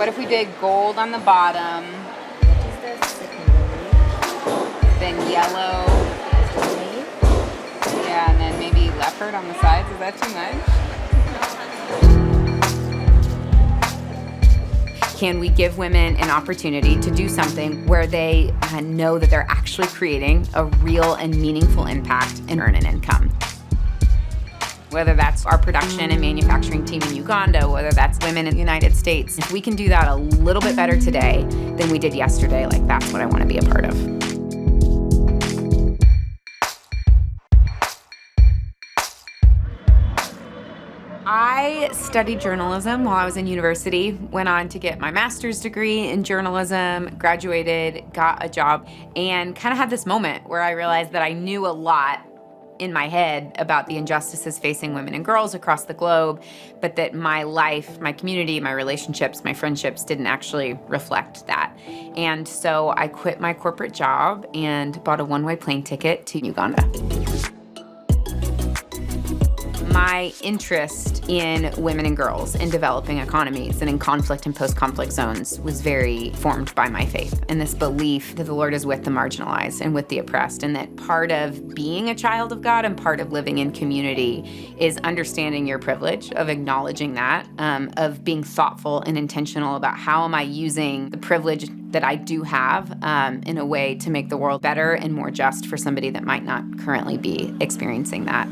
what if we did gold on the bottom, then yellow, yeah, and then maybe leopard on the sides? Is that too much? Can we give women an opportunity to do something where they know that they're actually creating a real and meaningful impact and earn an income? Whether that's our production and manufacturing team in Uganda, whether that's women in the United States, if we can do that a little bit better today than we did yesterday, like that's what I want to be a part of. I studied journalism while I was in university, went on to get my master's degree in journalism, graduated, got a job, and kind of had this moment where I realized that I knew a lot in my head about the injustices facing women and girls across the globe, but that my life, my community, my relationships, my friendships didn't actually reflect that. And so I quit my corporate job and bought a one-way plane ticket to Uganda. My interest in women and girls in developing economies and in conflict and post-conflict zones was very formed by my faith and this belief that the Lord is with the marginalized and with the oppressed, and that part of being a child of God and part of living in community is understanding your privilege, of acknowledging that, of being thoughtful and intentional about how am I using the privilege that I do have in a way to make the world better and more just for somebody that might not currently be experiencing that.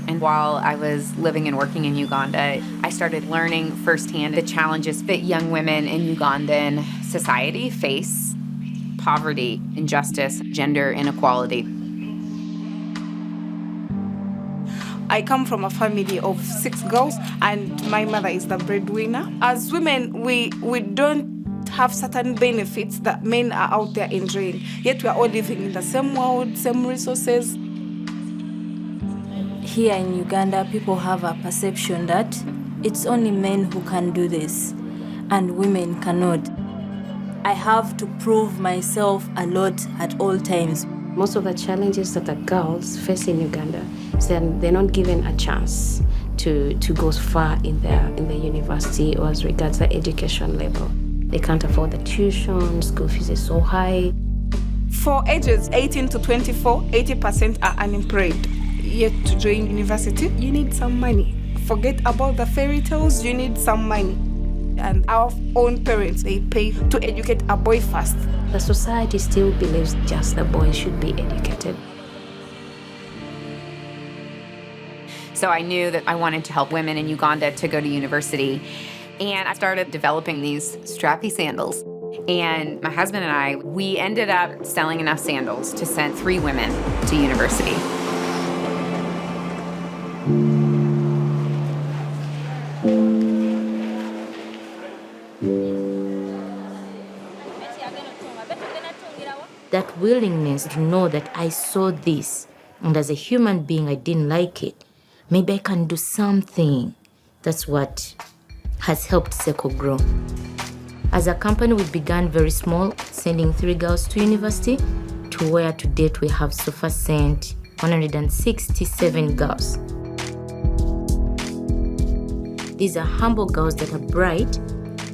And while I was living and working in Uganda, I started learning firsthand the challenges that young women in Ugandan society face: poverty, injustice, gender inequality. I come from a family of 6 girls, and my mother is the breadwinner. As women, we don't have certain benefits that men are out there enjoying, yet we are all living in the same world, same resources. Here in Uganda, people have a perception that it's only men who can do this and women cannot. I have to prove myself a lot at all times. Most of the challenges that the girls face in Uganda is that they're not given a chance to go far in the university or as regards the education level. They can't afford the tuition, school fees is so high. For ages 18 to 24, 80% are unemployed. Yet to join university, you need some money. Forget about the fairy tales, you need some money. And our own parents, they pay to educate a boy first. The society still believes just the boys should be educated. So I knew that I wanted to help women in Uganda to go to university. And I started developing these strappy sandals. And my husband and I, we ended up selling enough sandals to send 3 women to university. That willingness to know that I saw this, and as a human being, I didn't like it. Maybe I can do something. That's what has helped Sseko grow. As a company, we began very small, sending 3 girls to university, to where to date we have so far sent 167 girls. These are humble girls that are bright,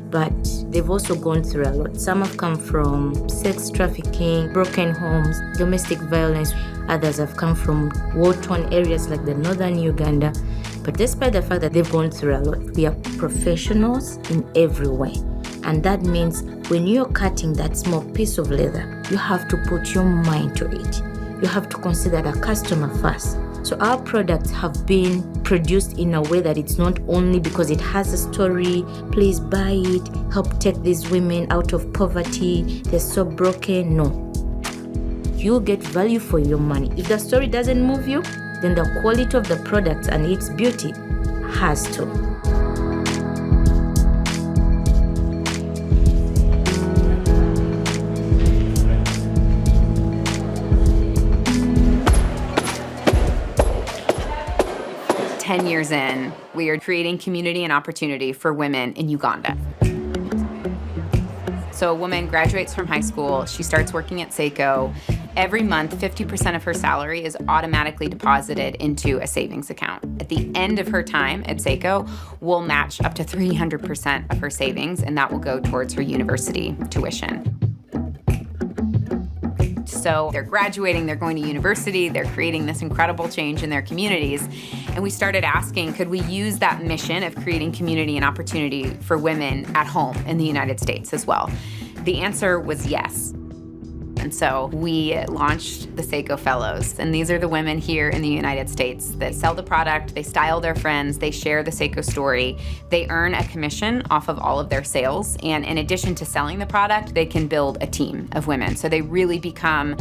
but they've also gone through a lot. Some have come from sex trafficking, broken homes, domestic violence. Others have come from war-torn areas like the northern Uganda. But despite the fact that they've gone through a lot, we are professionals in every way. And that means when you're cutting that small piece of leather, you have to put your mind to it. You have to consider the customer first. So our products have been produced in a way that it's not only because it has a story, please buy it, help take these women out of poverty, they're so broken. No. You'll get value for your money. If the story doesn't move you, then the quality of the product and its beauty has to. Ten years in, we are creating community and opportunity for women in Uganda. So a woman graduates from high school, she starts working at Sseko, Every month, 50% of her salary is automatically deposited into a savings account. At the end of her time at Sseko, we'll match up to 300% of her savings, and that will go towards her university tuition. So they're graduating, they're going to university, they're creating this incredible change in their communities. And we started asking, could we use that mission of creating community and opportunity for women at home in the United States as well? The answer was yes. And so we launched the Sseko Fellows. And these are the women here in the United States that sell the product, they style their friends, they share the Sseko story. They earn a commission off of all of their sales. And in addition to selling the product, they can build a team of women. So they really become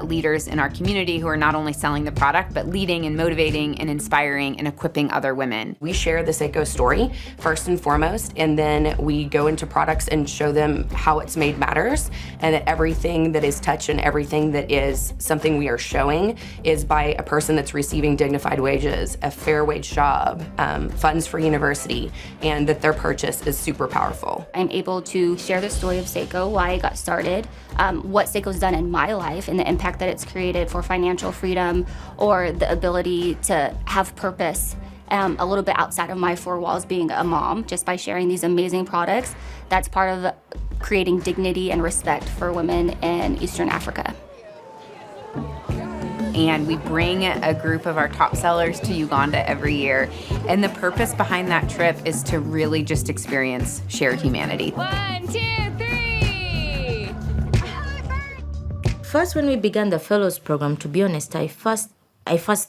leaders in our community who are not only selling the product, but leading and motivating and inspiring and equipping other women. We share the Sseko story first and foremost, and then we go into products and show them how it's made matters, and that everything that is touch and everything that is something we are showing is by a person that's receiving dignified wages, a fair wage job, funds for university, and that their purchase is super powerful. I'm able to share the story of Sseko, why I got started, what Sseko's done in my life and the impact that it's created for financial freedom or the ability to have purpose a little bit outside of my four walls being a mom, just by sharing these amazing products. That's part of creating dignity and respect for women in Eastern Africa. And we bring a group of our top sellers to Uganda every year. And the purpose behind that trip is to really just experience shared humanity. 1, 2, 3! First, when we began the Fellows program, to be honest, I first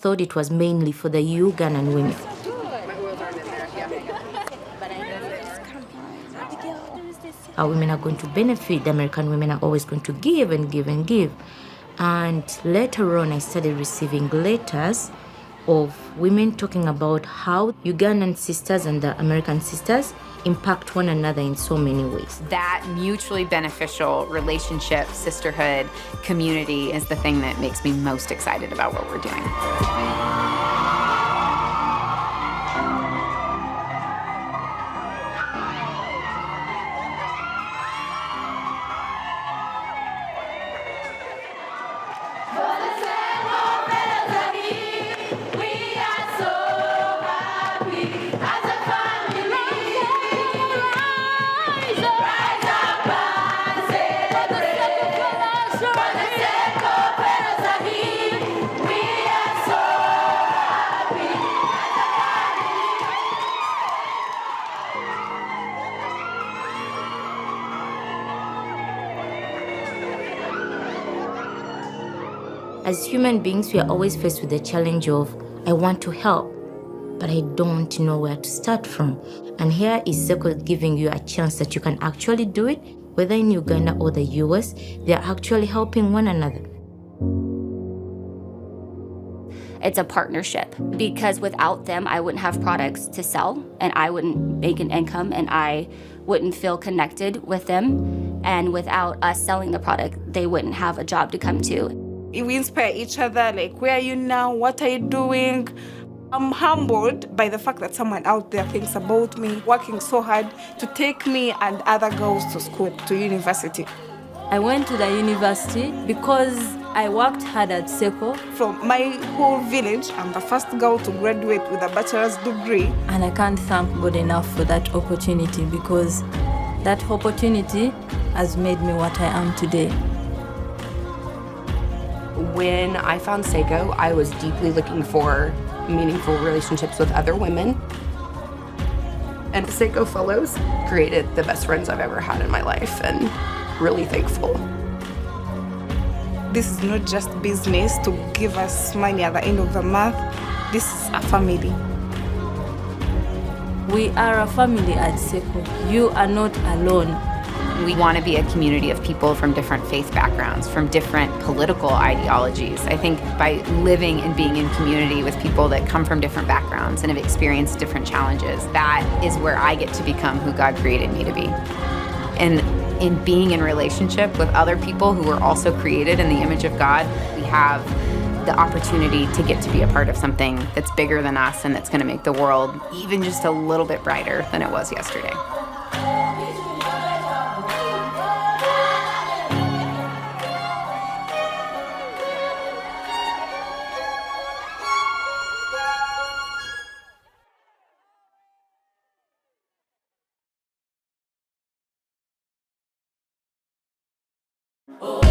thought it was mainly for the Ugandan women. Our women are going to benefit. The American women are always going to give and give and give. And later on, I started receiving letters of women talking about how Ugandan sisters and the American sisters impact one another in so many ways. That mutually beneficial relationship, sisterhood, community is the thing that makes me most excited about what we're doing. As human beings, we are always faced with the challenge of, I want to help, but I don't know where to start from. And here is Sseko giving you a chance that you can actually do it, whether in Uganda or the US. They are actually helping one another. It's a partnership, because without them, I wouldn't have products to sell, and I wouldn't make an income, and I wouldn't feel connected with them. And without us selling the product, they wouldn't have a job to come to. We inspire each other, like, where are you now? What are you doing? I'm humbled by the fact that someone out there thinks about me, working so hard to take me and other girls to school, to university. I went to the university because I worked hard at Sseko. From my whole village, I'm the first girl to graduate with a bachelor's degree. And I can't thank God enough for that opportunity, because that opportunity has made me what I am today. When I found Sseko, I was deeply looking for meaningful relationships with other women. And Sseko Fellows created the best friends I've ever had in my life, and really thankful. This is not just business to give us money at the end of the month. This is a family. We are a family at Sseko. You are not alone. We want to be a community of people from different faith backgrounds, from different political ideologies. I think by living and being in community with people that come from different backgrounds and have experienced different challenges, that is where I get to become who God created me to be. And in being in relationship with other people who are also created in the image of God, we have the opportunity to get to be a part of something that's bigger than us and that's going to make the world even just a little bit brighter than it was yesterday. oh.